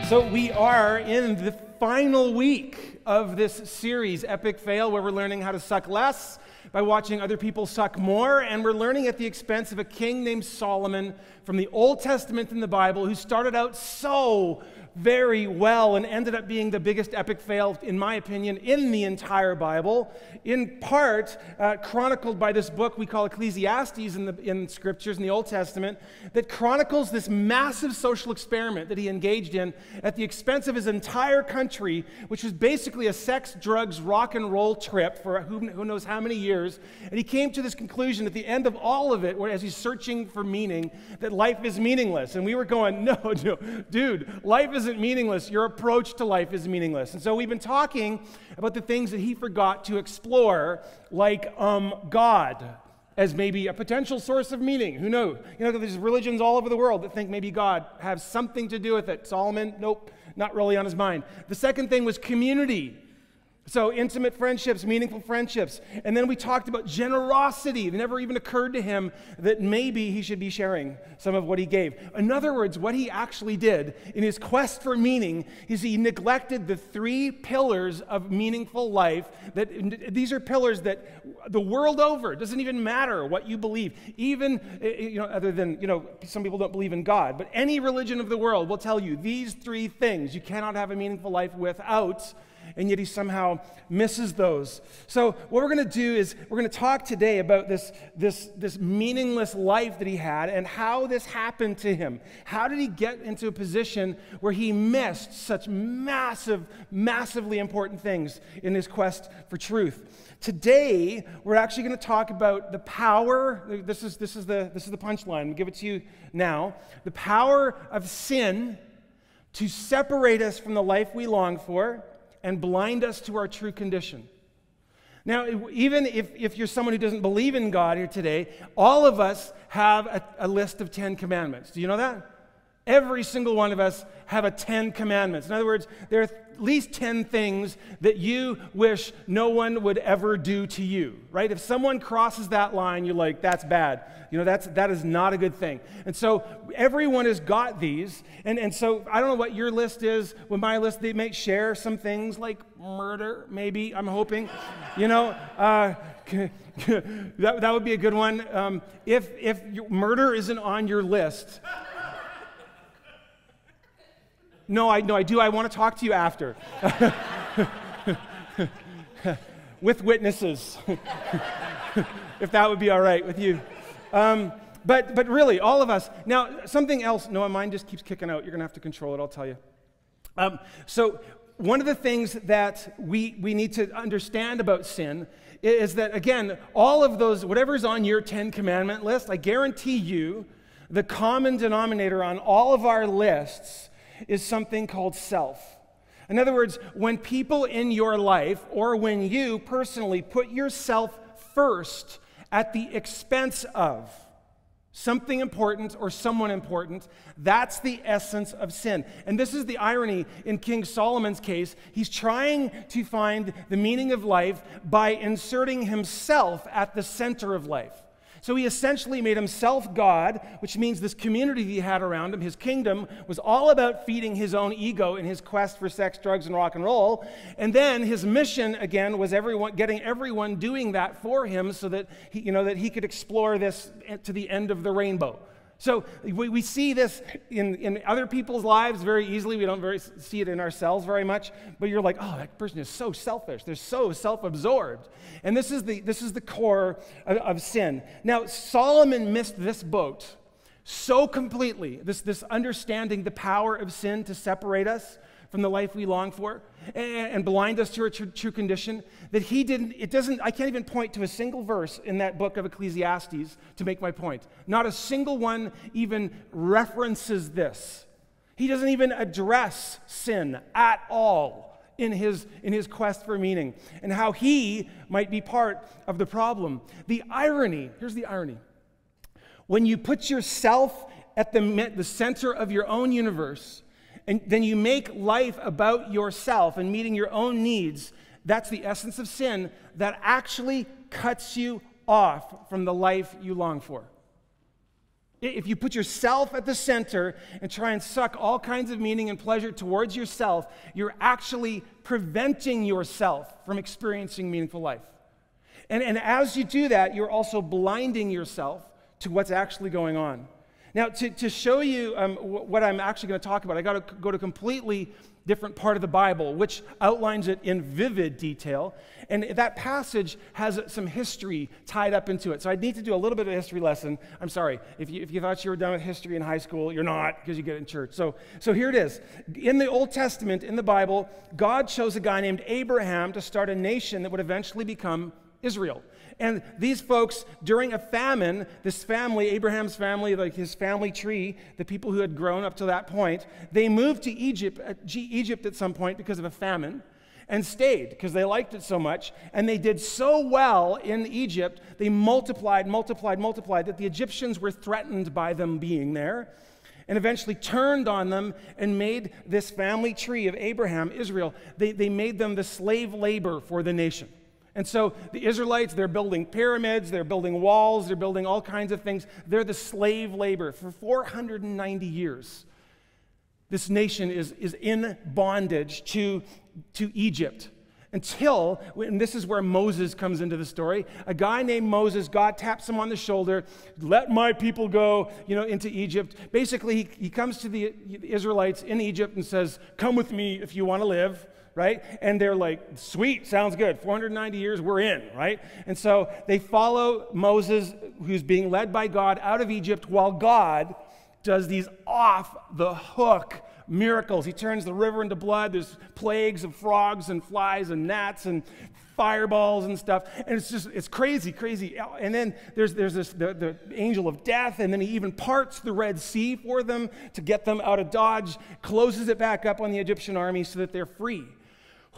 So we are in the final week of this series, Epic Fail, where we're learning how to suck less by watching other people suck more, and we're learning at the expense of a king named Solomon from the Old Testament in the Bible who started out so very well and ended up being the biggest epic fail, in my opinion, in the entire Bible, in part chronicled by this book we call Ecclesiastes in Scriptures in the Old Testament, that chronicles this massive social experiment that he engaged in at the expense of his entire country, which was basically a sex, drugs, rock and roll trip for who knows how many years. And he came to this conclusion at the end of all of it, where as he's searching for meaning, that life is meaningless. And we were going, no, dude, life isn't meaningless. Your approach to life is meaningless. And so we've been talking about the things that he forgot to explore, like God as maybe a potential source of meaning. Who knows? You know, there's religions all over the world that think maybe God has something to do with it. Solomon, nope, not really on his mind. The second thing was community. So intimate friendships, meaningful friendships. And then we talked about generosity. It never even occurred to him that maybe he should be sharing some of what he gave. In other words, what he actually did in his quest for meaning is he neglected the three pillars of meaningful life. That these are pillars that the world over, it doesn't even matter what you believe. Even, other than, some people don't believe in God. But any religion of the world will tell you these three things you cannot have a meaningful life without. And yet he somehow misses those. So what we're going to do is we're going to talk today about this meaningless life that he had and how this happened to him. How did he get into a position where he missed such massively important things in his quest for truth? Today, we're actually going to talk about the power. This is the punchline. I'll give it to you now. The power of sin to separate us from the life we long for and blind us to our true condition. Now, even if you're someone who doesn't believe in God here today, all of us have a list of 10 commandments. Do you know that? Every single one of us have a 10 commandments. In other words, there are at least 10 things that you wish no one would ever do to you, right? If someone crosses that line, you're like, that's bad. That is not a good thing. And so everyone has got these. And so I don't know what your list is. With my list, they may share some things like murder, maybe, I'm hoping. That would be a good one. If murder isn't on your list... No, I do. I want to talk to you after. With witnesses. If that would be all right with you. But really, all of us. Now, something else. No, mine just keeps kicking out. You're going to have to control it, I'll tell you. So one of the things that we need to understand about sin is that, again, all of those, whatever's on your 10 commandment list, I guarantee you, the common denominator on all of our lists is something called self. In other words, when people in your life, or when you personally put yourself first at the expense of something important or someone important, that's the essence of sin. And this is the irony in King Solomon's case. He's trying to find the meaning of life by inserting himself at the center of life. So he essentially made himself God, which means this community he had around him, his kingdom, was all about feeding his own ego in his quest for sex, drugs, and rock and roll. And then his mission, again, was getting everyone doing that for him so that he could explore this to the end of the rainbow. So we see this in other people's lives very easily. We don't see it in ourselves very much. But you're like, oh, that person is so selfish. They're so self-absorbed. And this is the core of sin. Now, Solomon missed this boat so completely, this understanding the power of sin to separate us from the life we long for and blind us to our true condition, that I can't even point to a single verse in that book of Ecclesiastes to make my point. Not a single one even references this. He doesn't even address sin at all in his quest for meaning and how he might be part of the problem. Here's the irony. When you put yourself at the center of your own universe, and then you make life about yourself and meeting your own needs, that's the essence of sin that actually cuts you off from the life you long for. If you put yourself at the center and try and suck all kinds of meaning and pleasure towards yourself, you're actually preventing yourself from experiencing meaningful life. And as you do that, you're also blinding yourself to what's actually going on. Now, to show you what I'm actually going to talk about, I got to go to a completely different part of the Bible, which outlines it in vivid detail. And that passage has some history tied up into it. So I need to do a little bit of a history lesson. I'm sorry. If you thought you were done with history in high school, you're not, because you get it in church. So here it is. In the Old Testament, in the Bible, God chose a guy named Abraham to start a nation that would eventually become Israel. And these folks, during a famine, this family, Abraham's family, like his family tree, the people who had grown up to that point, they moved to Egypt at some point because of a famine, and stayed because they liked it so much. And they did so well in Egypt, they multiplied, that the Egyptians were threatened by them being there, and eventually turned on them and made this family tree of Abraham, Israel, they made them the slave labor for the nation. And so the Israelites, they're building pyramids, they're building walls, they're building all kinds of things. They're the slave labor. For 490 years, this nation is in bondage to Egypt. Until, and this is where Moses comes into the story, a guy named Moses, God taps him on the shoulder, let my people go, into Egypt. Basically, he comes to the Israelites in Egypt and says, come with me if you want to live. Right? And they're like, sweet, sounds good. 490 years, we're in, right? And so they follow Moses, who's being led by God out of Egypt, while God does these off-the-hook miracles. He turns the river into blood. There's plagues of frogs and flies and gnats and fireballs and stuff. And it's crazy. And then there's the angel of death, and then he even parts the Red Sea for them to get them out of Dodge, closes it back up on the Egyptian army so that they're free.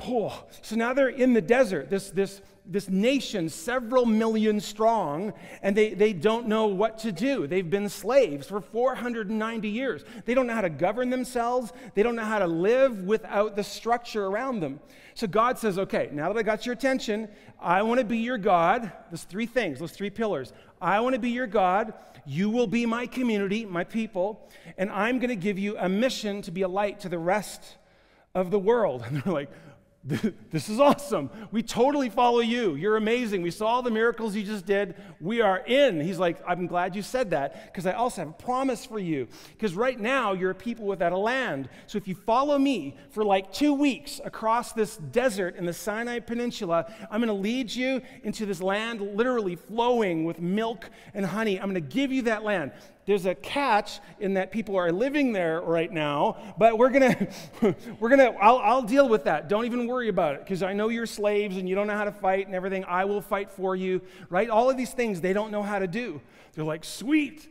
Oh, so now they're in the desert, this nation, several million strong, and they don't know what to do. They've been slaves for 490 years. They don't know how to govern themselves. They don't know how to live without the structure around them. So God says, okay, now that I got your attention, I want to be your God. There's three things, those three pillars. I want to be your God. You will be my community, my people, and I'm going to give you a mission to be a light to the rest of the world. And they're like, this is awesome. We totally follow you. You're amazing. We saw all the miracles you just did. We are in. He's like, I'm glad you said that, because I also have a promise for you. Because right now, you're a people without a land. So if you follow me for like 2 weeks across this desert in the Sinai Peninsula, I'm going to lead you into this land literally flowing with milk and honey. I'm going to give you that land. There's a catch in that people are living there right now, but I'll deal with that. Don't even worry about it, because I know you're slaves and you don't know how to fight and everything. I will fight for you, right? All of these things they don't know how to do. They're like, sweet.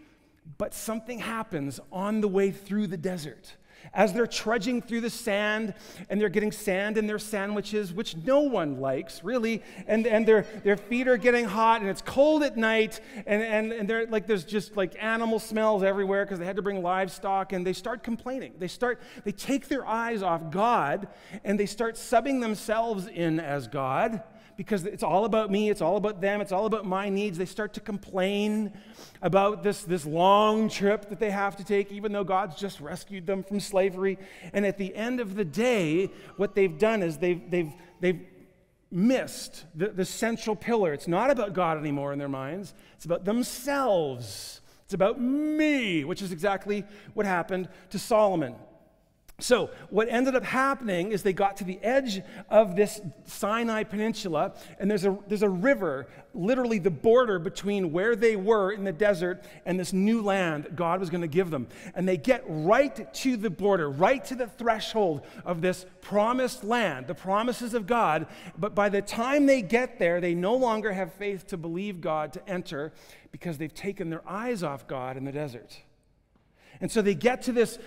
But something happens on the way through the desert. As they're trudging through the sand, and they're getting sand in their sandwiches, which no one likes, really, and their feet are getting hot, and it's cold at night, and they're like, there's just like animal smells everywhere because they had to bring livestock, and they start complaining. They take their eyes off God, and they start subbing themselves in as God, because it's all about me, it's all about them, it's all about my needs. They start to complain about this long trip that they have to take, even though God's just rescued them from slavery. And at the end of the day, what they've done is they've missed the central pillar. It's not about God anymore in their minds. It's about themselves. It's about me, which is exactly what happened to Solomon. So what ended up happening is they got to the edge of this Sinai Peninsula, and there's a river, literally the border between where they were in the desert and this new land that God was going to give them. And they get right to the border, right to the threshold of this promised land, the promises of God. But by the time they get there, they no longer have faith to believe God to enter, because they've taken their eyes off God in the desert. And so they get to this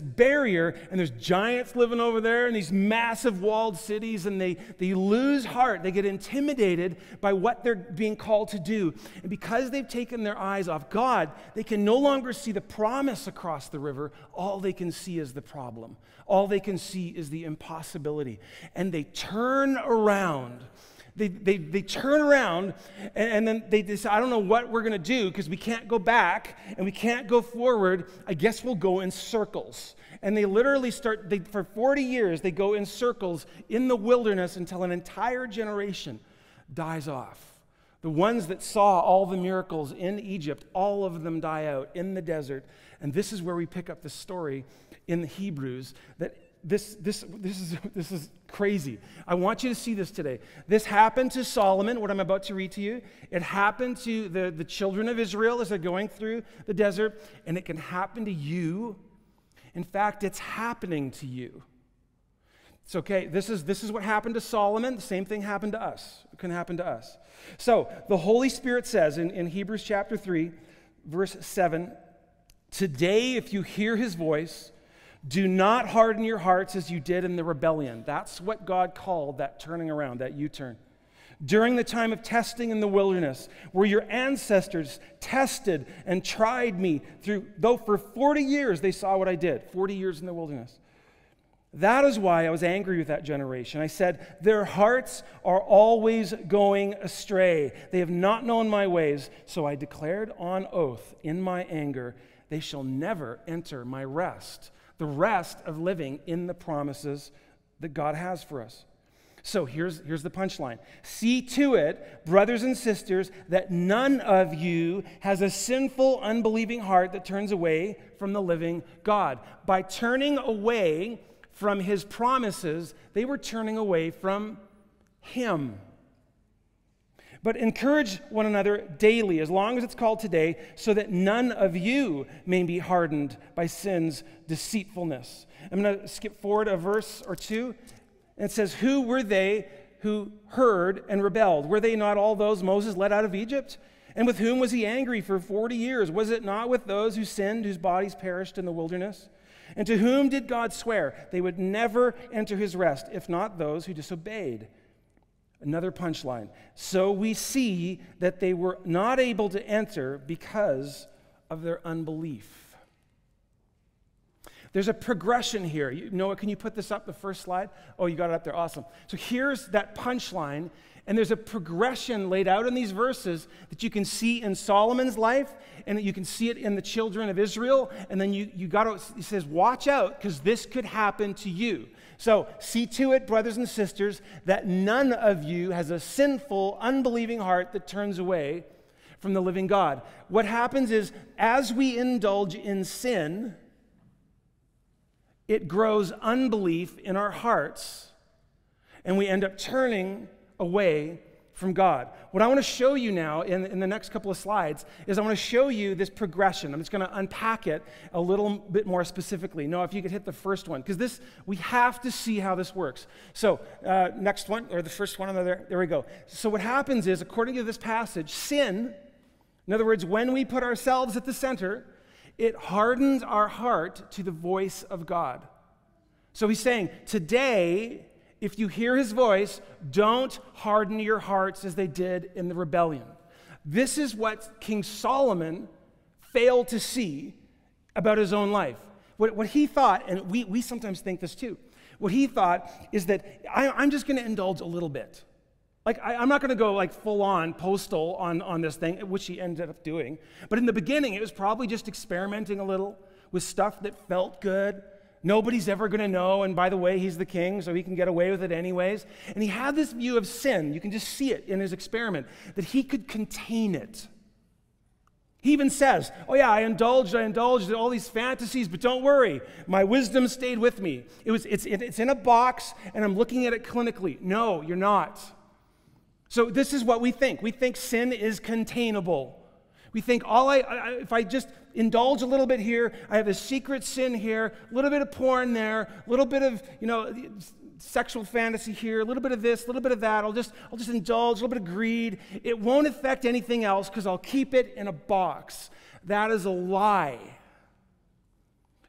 barrier, and there's giants living over there and these massive walled cities, and they lose heart. They get intimidated by what they're being called to do. And because they've taken their eyes off God, they can no longer see the promise across the river. All they can see is the problem. All they can see is the impossibility. And they turn around. They turn around, and then they decide, I don't know what we're going to do because we can't go back and we can't go forward. I guess we'll go in circles. And they literally for 40 years, they go in circles in the wilderness until an entire generation dies off. The ones that saw all the miracles in Egypt, all of them die out in the desert. And this is where we pick up the story in the Hebrews that this is crazy. I want you to see this today. This happened to Solomon, what I'm about to read to you. It happened to the children of Israel as they're going through the desert, and it can happen to you. In fact, it's happening to you. It's okay. This is what happened to Solomon. The same thing happened to us. It can happen to us. So the Holy Spirit says in Hebrews chapter 3, verse 7, today if you hear his voice, do not harden your hearts as you did in the rebellion. That's what God called that turning around, that U-turn. During the time of testing in the wilderness, where your ancestors tested and tried me though for 40 years they saw what I did, 40 years in the wilderness. That is why I was angry with that generation. I said, their hearts are always going astray. They have not known my ways. So I declared on oath in my anger, they shall never enter my rest. The rest of living in the promises that God has for us. So here's the punchline. See to it, brothers and sisters, that none of you has a sinful, unbelieving heart that turns away from the living God. By turning away from his promises, they were turning away from him. But encourage one another daily, as long as it's called today, so that none of you may be hardened by sin's deceitfulness. I'm going to skip forward a verse or two. And it says, who were they who heard and rebelled? Were they not all those Moses led out of Egypt? And with whom was he angry for 40 years? Was it not with those who sinned, whose bodies perished in the wilderness? And to whom did God swear they would never enter his rest, if not those who disobeyed? Another punchline. So we see that they were not able to enter because of their unbelief. There's a progression here. Noah, can you put this up, the first slide? Oh, you got it up there. Awesome. So here's that punchline, and there's a progression laid out in these verses that you can see in Solomon's life, and you can see it in the children of Israel, and then it says, watch out, because this could happen to you. So see to it, brothers and sisters, that none of you has a sinful, unbelieving heart that turns away from the living God. What happens is, as we indulge in sin, it grows unbelief in our hearts, and we end up turning away from God. What I want to show you now in the next couple of slides is I want to show you this progression. I'm just going to unpack it a little bit more specifically. Noah, if you could hit the first one, because we have to see how this works. So next one, or the first one on there we go. So what happens is, according to this passage, sin, in other words, when we put ourselves at the center, it hardens our heart to the voice of God. So he's saying, today, if you hear his voice, don't harden your hearts as they did in the rebellion. This is what King Solomon failed to see about his own life. What he thought, and we sometimes think this too, what he thought is that I'm just going to indulge a little bit. Like, I'm not going to go like full-on postal on this thing, which he ended up doing. But in the beginning, it was probably just experimenting a little with stuff that felt good. Nobody's ever going to know, and by the way, he's the king, so he can get away with it anyways. And he had this view of sin. You can just see it in his experiment, that he could contain it. He even says, oh yeah, I indulged in all these fantasies, but don't worry, my wisdom stayed with me. It's in a box, and I'm looking at it clinically. No, you're not. So this is what we think. We think sin is containable. We think if I just indulge a little bit here, I have a secret sin here, a little bit of porn there, a little bit of sexual fantasy here, a little bit of this, a little bit of that. I'll just indulge, a little bit of greed. It won't affect anything else because I'll keep it in a box. That is a lie.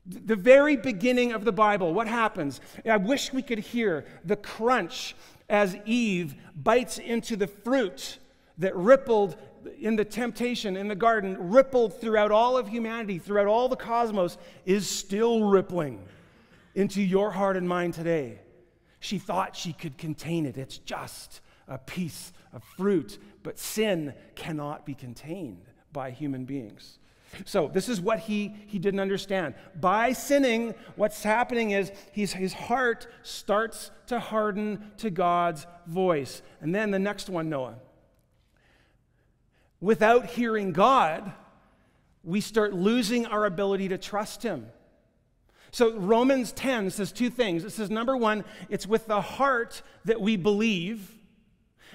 The very beginning of the Bible, what happens? I wish we could hear the crunch as Eve bites into the fruit that rippled in the temptation in the garden, rippled throughout all of humanity, throughout all the cosmos, is still rippling into your heart and mine today. She thought she could contain it. It's just a piece of fruit, but sin cannot be contained by human beings. So this is what he didn't understand. By sinning, what's happening is his heart starts to harden to God's voice. And then the next one, Noah. Without hearing God, we start losing our ability to trust him. So Romans 10 says two things. It says, number one, it's with the heart that we believe.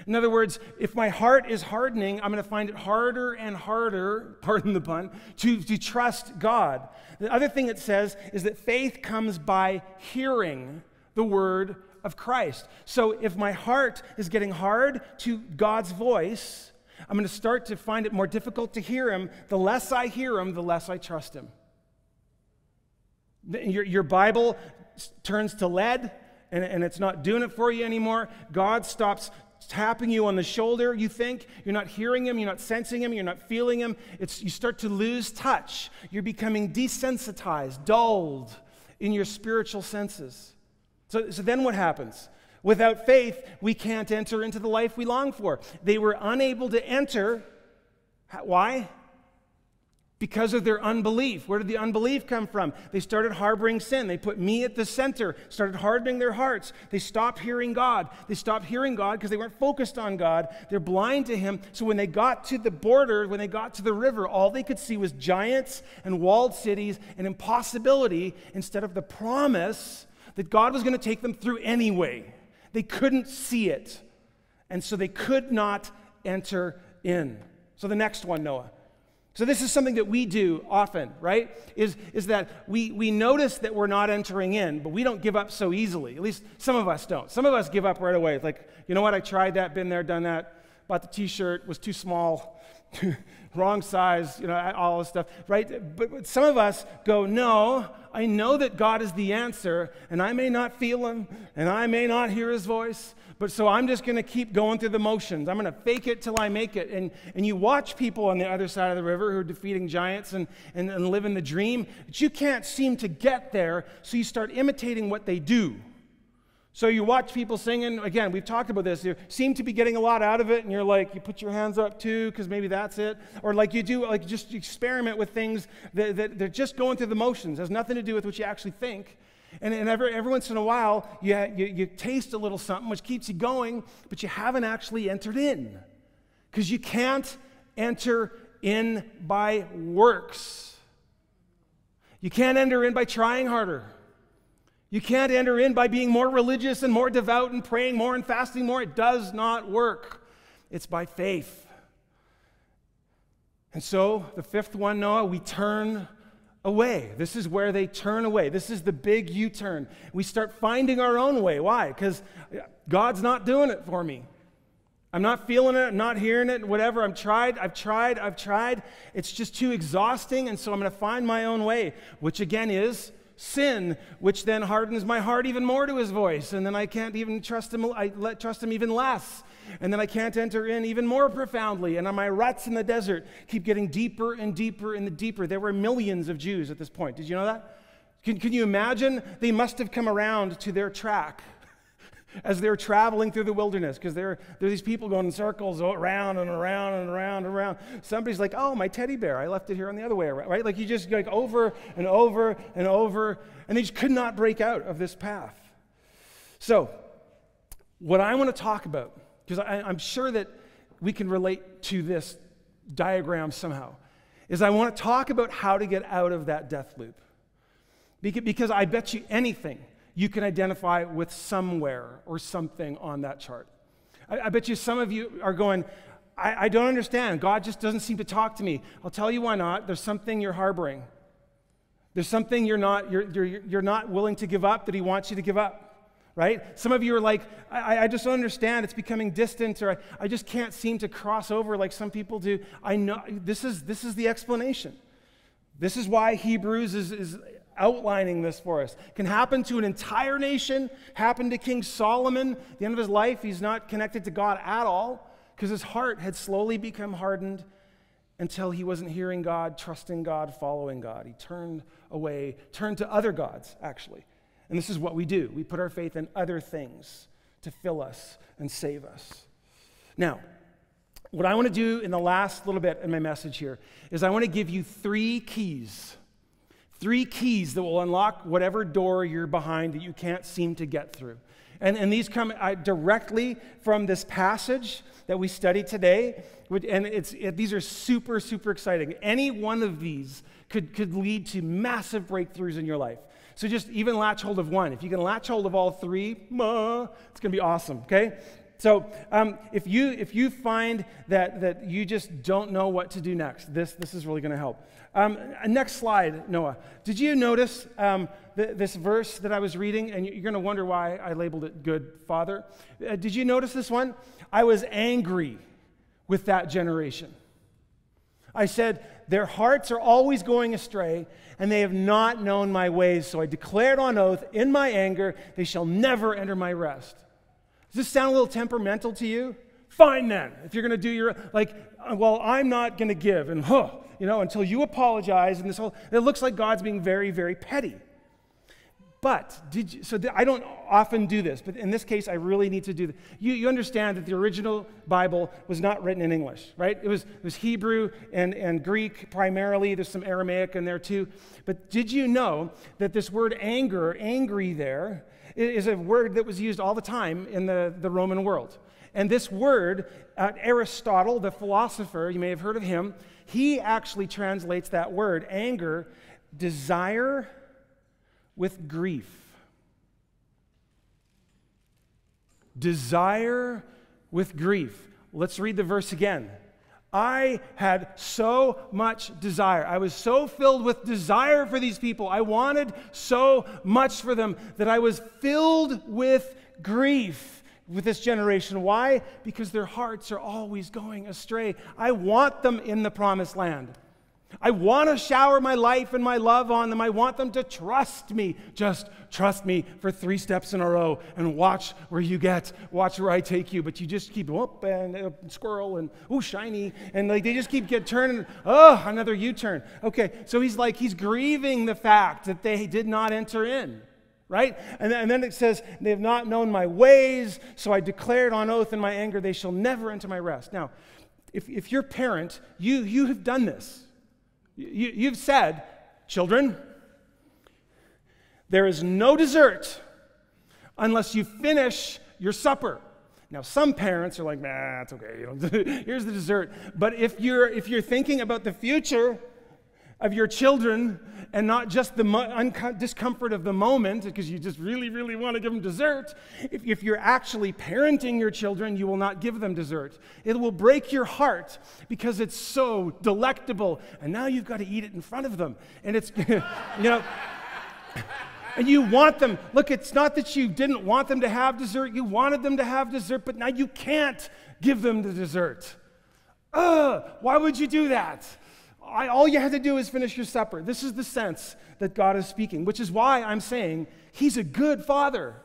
In other words, if my heart is hardening, I'm going to find it harder and harder, pardon the pun, to trust God. The other thing it says is that faith comes by hearing the word of Christ. So if my heart is getting hard to God's voice, I'm going to start to find it more difficult to hear him. The less I hear him, the less I trust him. Your Bible turns to lead, and it's not doing it for you anymore. God stops tapping you on the shoulder, you think. You're not hearing him, you're not sensing him, you're not feeling him. You start to lose touch. You're becoming desensitized, dulled in your spiritual senses. So then what happens? Without faith, we can't enter into the life we long for. They were unable to enter. Why? Because of their unbelief. Where did the unbelief come from? They started harboring sin. They put me at the center, started hardening their hearts. They stopped hearing God. They stopped hearing God because they weren't focused on God. They're blind to him. So when they got to the border, when they got to the river, all they could see was giants and walled cities and impossibility instead of the promise that God was going to take them through anyway. They couldn't see it. And so they could not enter in. So the next one, Noah. So this is something that we do often, right? Is that we notice that we're not entering in, but we don't give up so easily. At least some of us don't. Some of us give up right away. It's like, you know what, I tried that, been there, done that, bought the t-shirt, was too small, wrong size, all this stuff, right? But some of us go, no, I know that God is the answer, and I may not feel him, and I may not hear his voice, but so I'm just going to keep going through the motions. I'm going to fake it till I make it. And you watch people on the other side of the river who are defeating giants and living the dream, but you can't seem to get there, so you start imitating what they do. So you watch people singing, again, we've talked about this, you seem to be getting a lot out of it, and you're like, you put your hands up too, because maybe that's it. Or like you do, like just experiment with things that they're just going through the motions. It has nothing to do with what you actually think. And every once in a while, you taste a little something, which keeps you going, but you haven't actually entered in. Because you can't enter in by works. You can't enter in by trying harder. You can't enter in by being more religious and more devout and praying more and fasting more. It does not work. It's by faith. And so, the fifth one, Noah, we turn away. This is where they turn away. This is the big U-turn. We start finding our own way. Why? Because God's not doing it for me. I'm not feeling it, I'm not hearing it, whatever. I've tried. It's just too exhausting, and so I'm going to find my own way, which again is sin, which then hardens my heart even more to his voice, and then I can't even trust him. Trust him even less, and then I can't enter in even more profoundly, and my ruts in the desert keep getting deeper and deeper and deeper. There were millions of Jews at this point. Did you know that? Can you imagine? They must have come around to their track as they're traveling through the wilderness, because there are these people going in circles around and around and around and around. Somebody's like, oh, my teddy bear, I left it here on the other way around, right? Like you just like over and over and over, and they just could not break out of this path. So what I want to talk about, because I'm sure that we can relate to this diagram somehow, is I want to talk about how to get out of that death loop. Because I bet you anything, you can identify with somewhere or something on that chart. I bet you some of you are going, I don't understand. God just doesn't seem to talk to me. I'll tell you why not. There's something you're harboring. There's something you're not willing to give up that he wants you to give up, right? Some of you are like, I just don't understand. It's becoming distant, or I just can't seem to cross over like some people do. I know this is the explanation. This is why Hebrews is outlining this for us. Can happen to an entire nation, happen to King Solomon. At the end of his life, he's not connected to God at all because his heart had slowly become hardened until he wasn't hearing God, trusting God, following God. He turned away, turned to other gods, actually. And this is what we do. We put our faith in other things to fill us and save us. Now, what I want to do in the last little bit in my message here is I want to give you 3 keys. 3 keys that will unlock whatever door you're behind that you can't seem to get through. And these come directly from this passage that we studied today. And these are super, super exciting. Any one of these could lead to massive breakthroughs in your life. So just even latch hold of one. If you can latch hold of all 3, it's going to be awesome, okay? So if you find that you just don't know what to do next, this is really going to help. Next slide, Noah. Did you notice this verse that I was reading? And you're going to wonder why I labeled it Good Father. Did you notice this one? I was angry with that generation. I said, their hearts are always going astray, and they have not known my ways. So I declared on oath, in my anger, they shall never enter my rest. Does this sound a little temperamental to you? Fine then. If you're going to do your, I'm not going to give, and until you apologize, and it looks like God's being very, very petty. But, I don't often do this, but in this case, I really need to do this. You understand that the original Bible was not written in English, right? It was Hebrew and Greek primarily. There's some Aramaic in there too. But did you know that this word anger, angry there, is a word that was used all the time in the Roman world? And this word, Aristotle, the philosopher, you may have heard of him, he actually translates that word, anger, desire with grief. Desire with grief. Let's read the verse again. I had so much desire. I was so filled with desire for these people. I wanted so much for them that I was filled with grief with this generation. Why? Because their hearts are always going astray. I want them in the promised land. I want to shower my life and my love on them. I want them to trust me. Just trust me for 3 steps in a row and watch where you get. Watch where I take you. But you just keep, and squirrel, and shiny. And they just keep turning. Another U-turn. Okay, so he's grieving the fact that they did not enter in. Right? And then it says, they have not known my ways, so I declared on oath in my anger, they shall never enter my rest. Now, if you're a parent, you have done this. You've said, children, there is no dessert unless you finish your supper. Now, some parents are like, nah, it's okay. Here's the dessert. But if you're thinking about the future of your children and not just the discomfort of the moment because you just really, really want to give them dessert, if you're actually parenting your children, you will not give them dessert. It will break your heart because it's so delectable, and now you've got to eat it in front of them. And it's, and you want them. Look, it's not that you didn't want them to have dessert. You wanted them to have dessert, but now you can't give them the dessert. Why would you do that? All you had to do is finish your supper. This is the sense that God is speaking, which is why I'm saying he's a good father.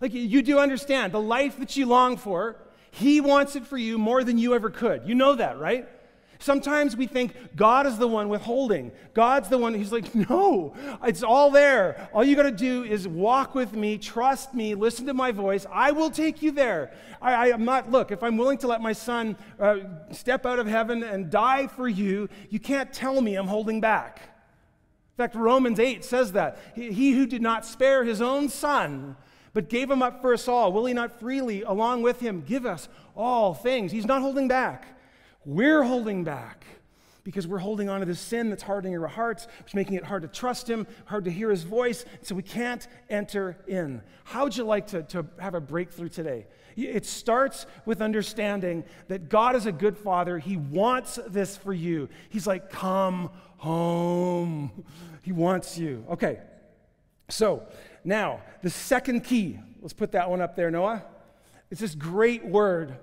Like, you do understand the life that you long for, he wants it for you more than you ever could. You know that, right? Sometimes we think God is the one withholding. God's the one, he's like, no, it's all there. All you got to do is walk with me, trust me, listen to my voice. I will take you there. I'm not, look, if I'm willing to let my son step out of heaven and die for you, you can't tell me I'm holding back. In fact, Romans 8 says that. He who did not spare his own son, but gave him up for us all, will he not freely, along with him, give us all things? He's not holding back. We're holding back because we're holding on to this sin that's hardening our hearts, which is making it hard to trust him, hard to hear his voice, so we can't enter in. How would you like to have a breakthrough today? It starts with understanding that God is a good father. He wants this for you. He's like, come home. He wants you. Okay, so now the second key. Let's put that one up there, Noah. It's this great word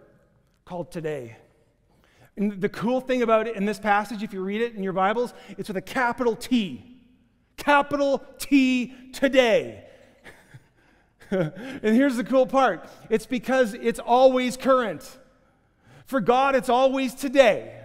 called today. And the cool thing about it in this passage, if you read it in your Bibles, it's with a capital T. Capital T, today. And here's the cool part. It's because it's always current. For God, it's always today.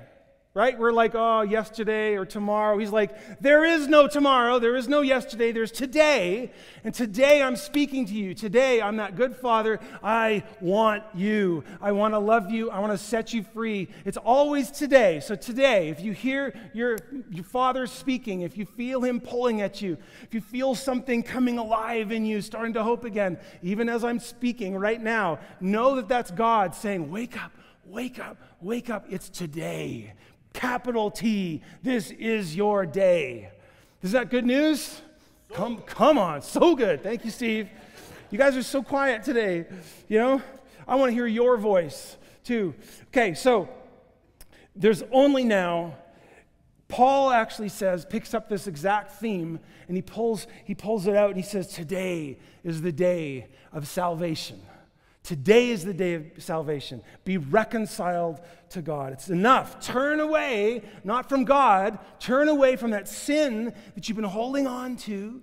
right? We're like, oh, yesterday or tomorrow. He's like, there is no tomorrow. There is no yesterday. There's today. And today I'm speaking to you. Today I'm that good Father. I want you. I want to love you. I want to set you free. It's always today. So today, if you hear your Father speaking, if you feel him pulling at you, if you feel something coming alive in you, starting to hope again, even as I'm speaking right now, know that that's God saying, wake up, wake up, wake up. It's today. Capital T, this is your day. Is that good news? Come on, so good. Thank you, Steve. You guys are so quiet today. I want to hear your voice too. Okay, so there's only now. Paul actually picks up this exact theme, and he pulls it out, and he says, today is the day of salvation. Today is the day of salvation. Be reconciled to God. It's enough. Turn away, not from God. Turn away from that sin that you've been holding on to,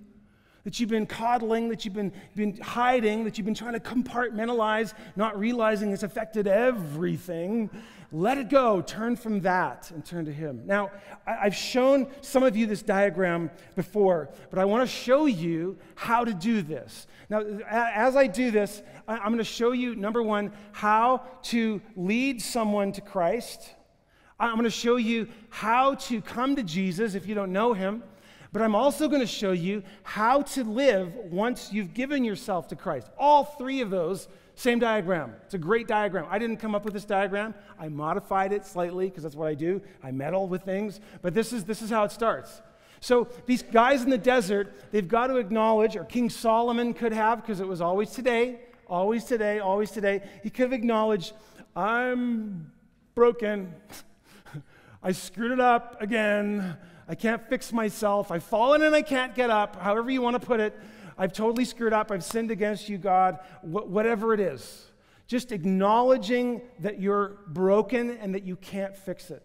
that you've been coddling, that you've been hiding, that you've been trying to compartmentalize, not realizing it's affected everything. Let it go. Turn from that and turn to him. Now, I've shown some of you this diagram before, but I want to show you how to do this. Now, as I do this, I'm going to show you, number one, how to lead someone to Christ. I'm going to show you how to come to Jesus if you don't know him. But I'm also going to show you how to live once you've given yourself to Christ. All three of those, same diagram. It's a great diagram. I didn't come up with this diagram. I modified it slightly because that's what I do. I meddle with things. But this is how it starts. So these guys in the desert, they've got to acknowledge, or King Solomon could have, because it was always today, always today, always today. He could have acknowledged, I'm broken. I screwed it up again. I can't fix myself. I've fallen and I can't get up. However you want to put it. I've totally screwed up. I've sinned against you, God. Whatever it is. Just acknowledging that you're broken and that you can't fix it.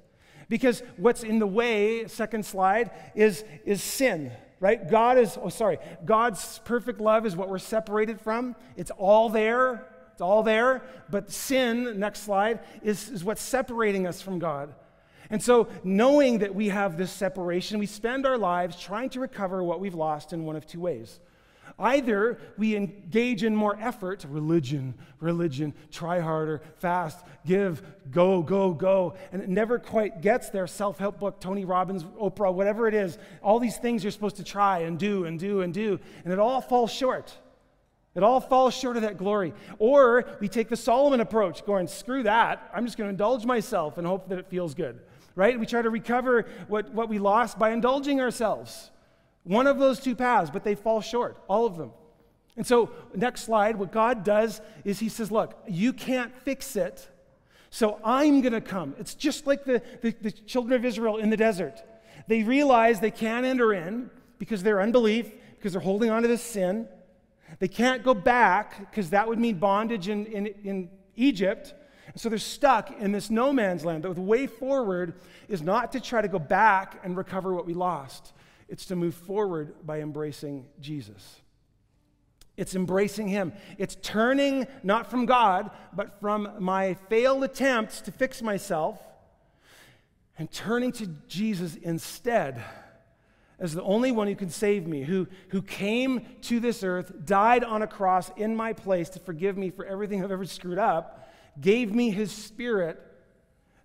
Because what's in the way, second slide, is sin, right? God's perfect love is what we're separated from. It's all there. It's all there. But sin, next slide, is what's separating us from God. And so knowing that we have this separation, we spend our lives trying to recover what we've lost in one of two ways. Either we engage in more effort, religion, try harder, fast, give, go, and it never quite gets there. Self-help book, Tony Robbins, Oprah, whatever it is, all these things you're supposed to try and do, and it all falls short. It all falls short of that glory. Or we take the Solomon approach, going, screw that, I'm just going to indulge myself and hope that it feels good, right? We try to recover what we lost by indulging ourselves. One of those two paths, but they fall short, all of them. And so, next slide, what God does is he says, look, you can't fix it, so I'm going to come. It's just like the children of Israel in the desert. They realize they can't enter in because of their unbelief, because they're holding on to this sin. They can't go back because that would mean bondage in Egypt. So they're stuck in this no man's land. The way forward is not to try to go back and recover what we lost. It's to move forward by embracing Jesus. It's embracing him. It's turning not from God, but from my failed attempts to fix myself and turning to Jesus instead as the only one who can save me, who came to this earth, died on a cross in my place to forgive me for everything I've ever screwed up, gave me his Spirit,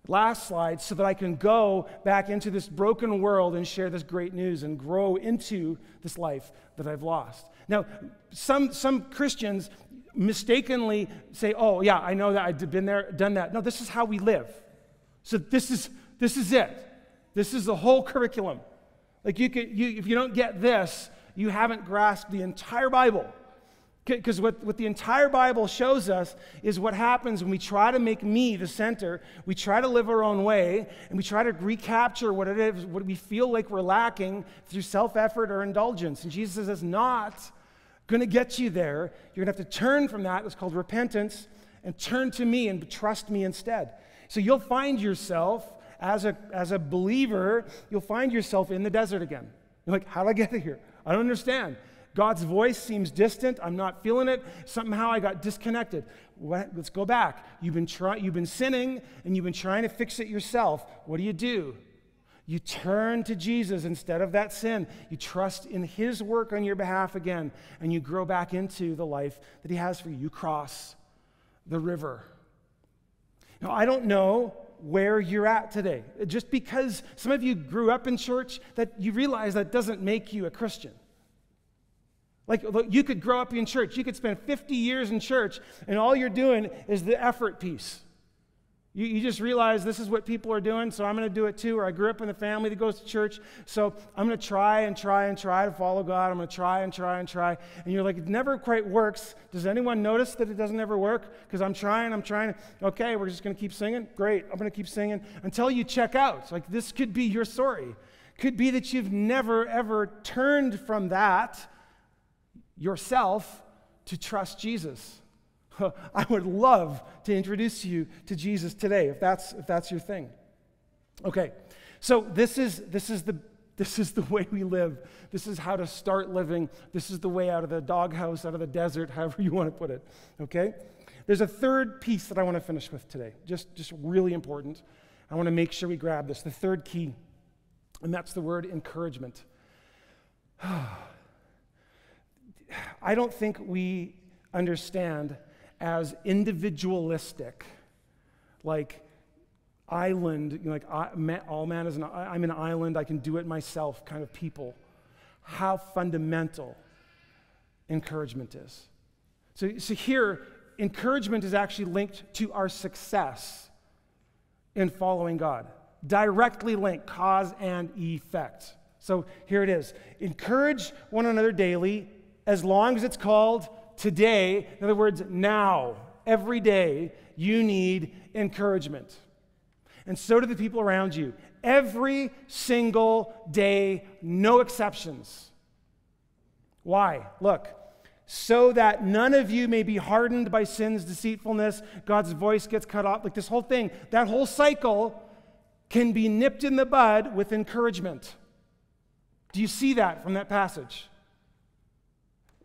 last slide, so that I can go back into this broken world and share this great news and grow into this life that I've lost. Now, some Christians mistakenly say, oh, yeah, I know that I've been there, done that. No, this is how we live. So this is it. This is the whole curriculum. Like if you don't get this, you haven't grasped the entire Bible. Because what the entire Bible shows us is what happens when we try to make me the center, we try to live our own way, and we try to recapture what it is, what we feel like we're lacking through self-effort or indulgence. And Jesus says that's not going to get you there. You're going to have to turn from that. It's called repentance, and turn to me and trust me instead. So you'll find yourself, as a believer, you'll find yourself in the desert again. You're like, how did I get here? I don't understand. God's voice seems distant. I'm not feeling it. Somehow I got disconnected. Let's go back. You've been sinning, and you've been trying to fix it yourself. What do? You turn to Jesus instead of that sin. You trust in his work on your behalf again, and you grow back into the life that he has for you. You cross the river. Now, I don't know where you're at today. Just because some of you grew up in church, that you realize that doesn't make you a Christian. Like, you could grow up in church. You could spend 50 years in church, and all you're doing is the effort piece. You just realize this is what people are doing, so I'm going to do it too. Or I grew up in a family that goes to church, so I'm going to try to follow God. I'm going to try. And you're like, it never quite works. Does anyone notice that it doesn't ever work? Because I'm trying. Okay, we're just going to keep singing? Great, I'm going to keep singing until you check out. Like, this could be your story. Could be that you've never, ever turned from that yourself to trust Jesus. I would love to introduce you to Jesus today, if that's your thing. Okay, so this is the way we live. This is how to start living. This is the way out of the doghouse, out of the desert, however you want to put it. Okay, there's a third piece that I want to finish with today. Just really important. I want to make sure we grab this. The third key, and that's the word encouragement. I don't think we understand as individualistic, like island, like all man is I'm an island, I can do it myself kind of people, how fundamental encouragement is. So here, encouragement is actually linked to our success in following God. Directly linked, cause and effect. So here it is. Encourage one another daily, as long as it's called today. In other words, now, every day, you need encouragement. And so do the people around you. Every single day, no exceptions. Why? Look, so that none of you may be hardened by sin's deceitfulness, God's voice gets cut off. Like, this whole thing, that whole cycle can be nipped in the bud with encouragement. Do you see that from that passage?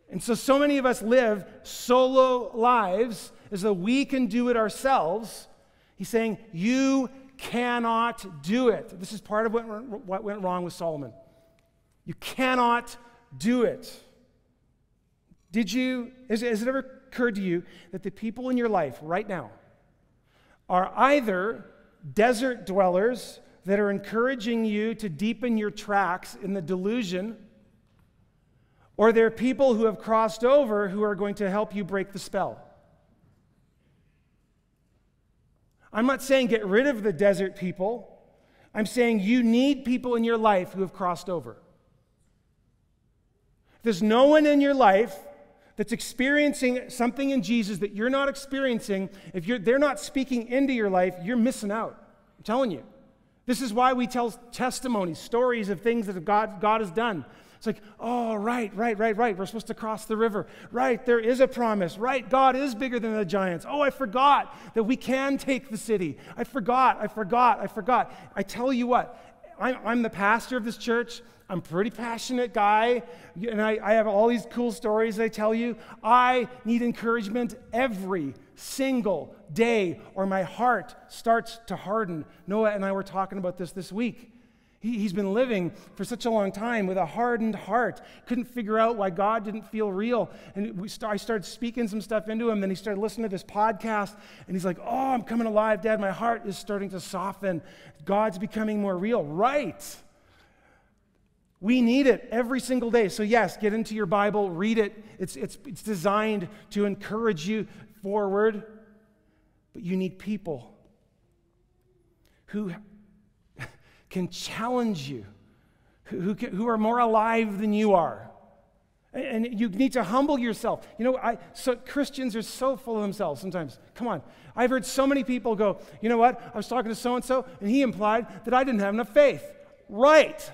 And so many of us live solo lives as though we can do it ourselves. He's saying, you cannot do it. This is part of what went wrong with Solomon. You cannot do it. Has it ever occurred to you that the people in your life right now are either desert dwellers that are encouraging you to deepen your tracks in the delusion, or they're people who have crossed over who are going to help you break the spell? I'm not saying get rid of the desert people. I'm saying you need people in your life who have crossed over. If there's no one in your life that's experiencing something in Jesus that you're not experiencing, if they're not speaking into your life, you're missing out. I'm telling you. This is why we tell testimonies, stories of things that God has done. It's like, oh, right. We're supposed to cross the river. Right, there is a promise. Right, God is bigger than the giants. Oh, I forgot that we can take the city. I forgot. I tell you what, I'm the pastor of this church. I'm a pretty passionate guy, and I have all these cool stories I tell you. I need encouragement every single day, or my heart starts to harden. Noah and I were talking about this week. He's been living for such a long time with a hardened heart. Couldn't figure out why God didn't feel real. And I started speaking some stuff into him. Then he started listening to this podcast. And he's like, oh, I'm coming alive, Dad. My heart is starting to soften. God's becoming more real. Right. We need it every single day. So yes, get into your Bible, read it. It's designed to encourage you forward. But you need people who can challenge you, who are more alive than you are. And you need to humble yourself. You know, so Christians are so full of themselves sometimes. Come on. I've heard so many people go, you know what? I was talking to so-and-so, and he implied that I didn't have enough faith. Right.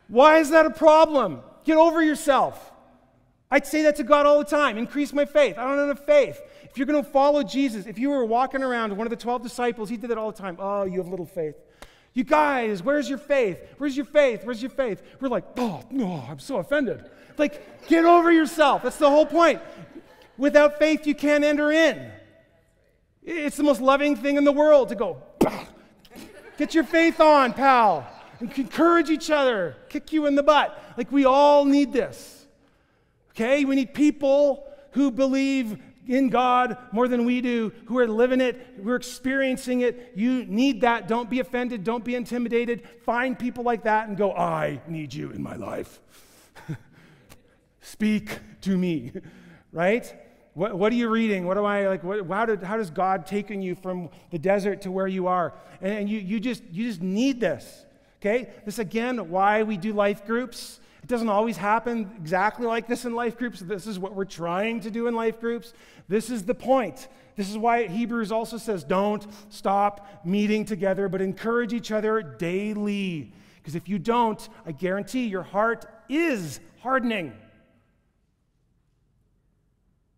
Why is that a problem? Get over yourself. I'd say that to God all the time. Increase my faith. I don't have enough faith. If you're going to follow Jesus, if you were walking around one of the 12 disciples, he did that all the time. Oh, you have little faith. You guys, where's your faith? Where's your faith? Where's your faith? We're like, oh, no, I'm so offended. Like, get over yourself. That's the whole point. Without faith, you can't enter in. It's the most loving thing in the world to go, bah. Get your faith on, pal. And encourage each other. Kick you in the butt. Like, we all need this. Okay? We need people who believe in God more than we do, who are living it, who are experiencing it. You need that. Don't be offended. Don't be intimidated. Find people like that and go, I need you in my life. Speak to me, right? What are you reading? What do I like? How does God taken you from the desert to where you are? And you just need this, okay? This again, why we do life groups. It doesn't always happen exactly like this in life groups. This is what we're trying to do in life groups. This is the point. This is why Hebrews also says, don't stop meeting together, but encourage each other daily. Because if you don't, I guarantee your heart is hardening.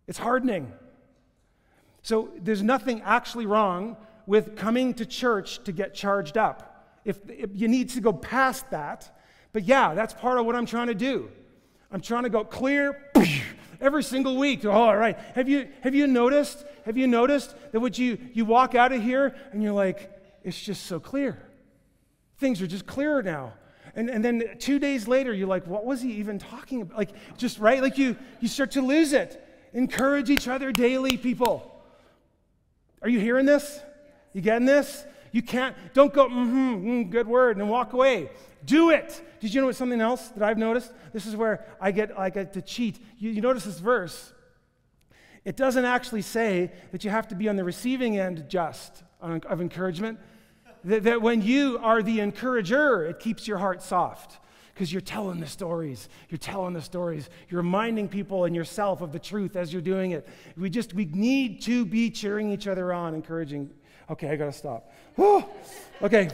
It's hardening. So there's nothing actually wrong with coming to church to get charged up. If you need to go past that. But yeah, that's part of what I'm trying to do. I'm trying to go clear every single week. Oh, all right. Have you noticed that what you walk out of here and you're like, it's just so clear. Things are just clearer now. And then 2 days later, you're like, what was he even talking about? Like, just right? Like you start to lose it. Encourage each other daily, people. Are you hearing this? You getting this? You don't go, good word, and walk away. Do it. Did you know something else that I've noticed? This is where I get to cheat. You notice this verse. It doesn't actually say that you have to be on the receiving end just of encouragement. That when you are the encourager, it keeps your heart soft. Because you're telling the stories. You're reminding people and yourself of the truth as you're doing it. We need to be cheering each other on, encouraging. Okay, I got to stop. Whew. Okay.